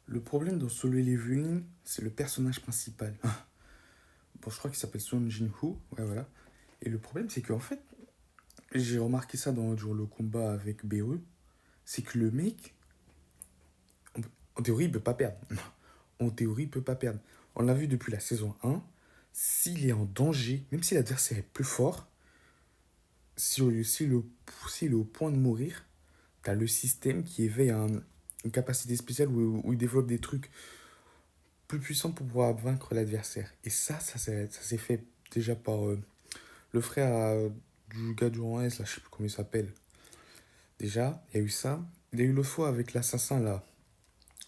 Le problème dans Solo Leveling, c'est le personnage principal. Bon, je crois qu'il s'appelle Son Jin-Woo. Ouais, voilà. Et le problème, c'est qu'en fait, j'ai remarqué ça dans le combat avec Beru. C'est que le mec, en, en théorie, il peut pas perdre. En théorie, il peut pas perdre. On l'a vu depuis la saison 1. S'il est en danger, même si l'adversaire est plus fort, s'il est au point de mourir, t'as le système qui éveille une capacité spéciale où il développe des trucs plus puissants pour pouvoir vaincre l'adversaire. Et ça s'est fait déjà par le frère du gars du rang S, là, je sais plus comment il s'appelle. Déjà, il y a eu ça. Il y a eu l'autre fois avec l'assassin, là.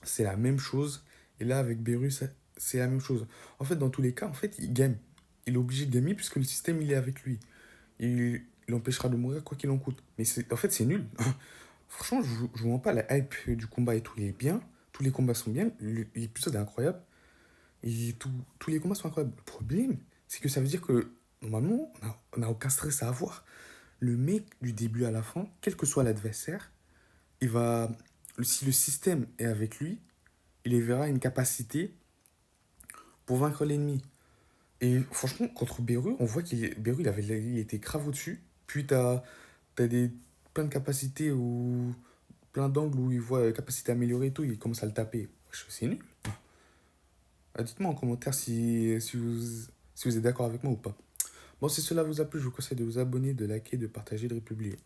C'est la même chose. Et là, avec Beru, c'est la même chose. En fait, dans tous les cas, en fait, il gagne. Il est obligé de gagner puisque le système, il est avec lui. Il empêchera de mourir quoi qu'il en coûte. Mais en fait, c'est nul. Franchement, je vous mens pas, la hype du combat et tout, il est bien. Tous les combats sont bien. L'épisode est incroyable. Et tous les combats sont incroyables. Le problème, c'est que ça veut dire que normalement, on a aucun stress à avoir. Le mec, du début à la fin, quel que soit l'adversaire, il va. Si le système est avec lui, il y verra une capacité pour vaincre l'ennemi. Et franchement, contre Beru, on voit Beru, il était grave au-dessus. Puis t'as plein de capacités ou plein d'angles où il voit capacité améliorée et tout, il commence à le taper. C'est nul. Dites-moi en commentaire si vous êtes d'accord avec moi ou pas. Bon, si cela vous a plu, je vous conseille de vous abonner, de liker, de partager, de republier.